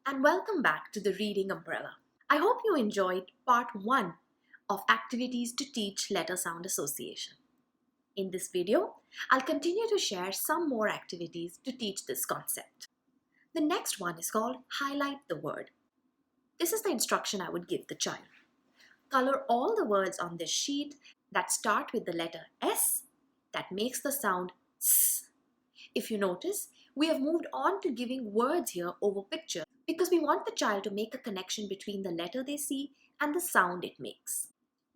and welcome back to the Reading Umbrella. I hope you enjoyed part 1 of activities to teach letter sound association. In this video, I'll continue to share some more activities to teach this concept. The next one is called highlight the word. This is the instruction I would give the child. Color all the words on this sheet that start with the letter S that makes the sound S. If you notice, we have moved on to giving words here over pictures because we want the child to make a connection between the letter they see and the sound it makes.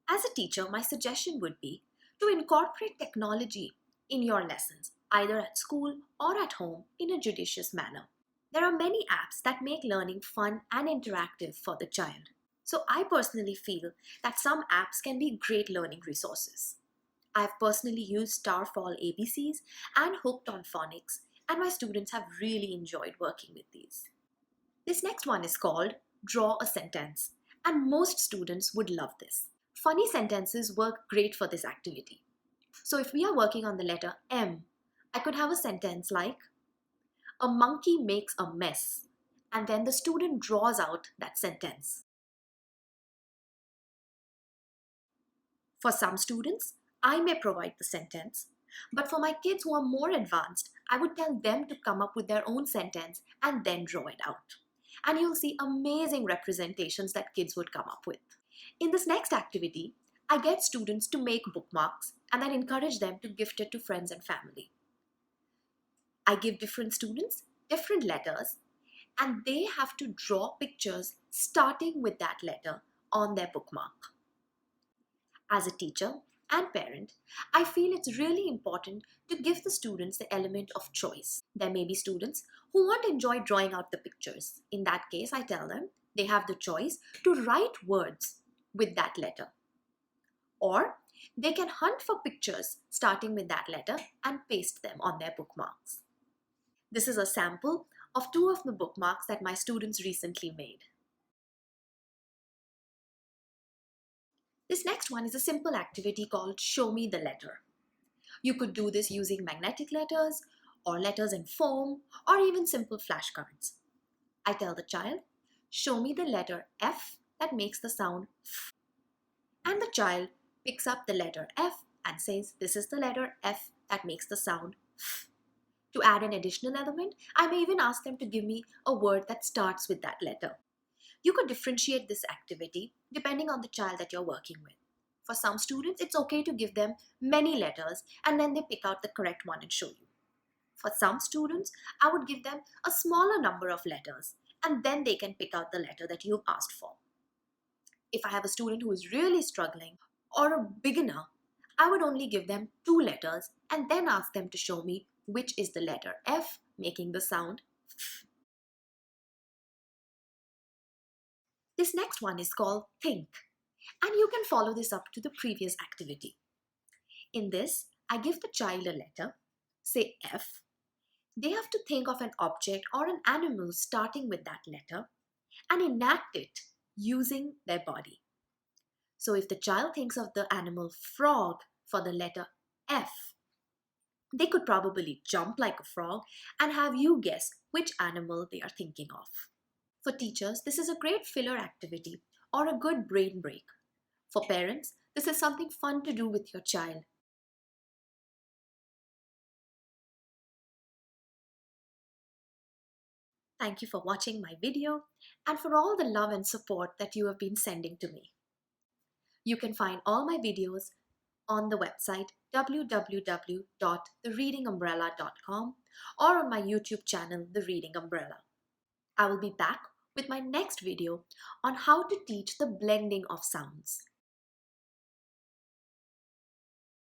As a teacher, my suggestion would be to incorporate technology in your lessons, either at school or at home, in a judicious manner. There are many apps that make learning fun and interactive for the child. So I personally feel that some apps can be great learning resources. I've personally used Starfall ABCs and Hooked on Phonics, and my students have really enjoyed working with these. This next one is called Draw a Sentence, and most students would love this. Funny sentences work great for this activity. So if we are working on the letter M, I could have a sentence like, a monkey makes a mess, and then the student draws out that sentence. For some students, I may provide the sentence, but for my kids who are more advanced, I would tell them to come up with their own sentence and then draw it out. And you'll see amazing representations that kids would come up with. In this next activity, I get students to make bookmarks and then encourage them to gift it to friends and family. I give different students different letters and they have to draw pictures starting with that letter on their bookmark. As a teacher and parent, I feel it's really important to give the students the element of choice. There may be students who won't enjoy drawing out the pictures. In that case, I tell them they have the choice to write words with that letter. Or they can hunt for pictures starting with that letter and paste them on their bookmarks. This is a sample of 2 of the bookmarks that my students recently made. This next one is a simple activity called Show Me the Letter. You could do this using magnetic letters or letters in foam or even simple flashcards. I tell the child, show me the letter F that makes the sound F. And the child picks up the letter F and says, this is the letter F that makes the sound F. To add an additional element, I may even ask them to give me a word that starts with that letter. You could differentiate this activity depending on the child that you're working with. For some students, it's okay to give them many letters and then they pick out the correct one and show you. For some students, I would give them a smaller number of letters and then they can pick out the letter that you've asked for. If I have a student who is really struggling or a beginner, I would only give them 2 letters and then ask them to show me which is the letter F making the sound F. This next one is called Think, and you can follow this up to the previous activity. In this, I give the child a letter, say F. They have to think of an object or an animal starting with that letter and enact it using their body. So if the child thinks of the animal frog for the letter F, they could probably jump like a frog and have you guess which animal they are thinking of. For teachers, this is a great filler activity or a good brain break. For parents, this is something fun to do with your child. Thank you for watching my video and for all the love and support that you have been sending to me. You can find all my videos on the website www.thereadingumbrella.com or on my YouTube channel, The Reading Umbrella. I will be back with my next video on how to teach the blending of sounds.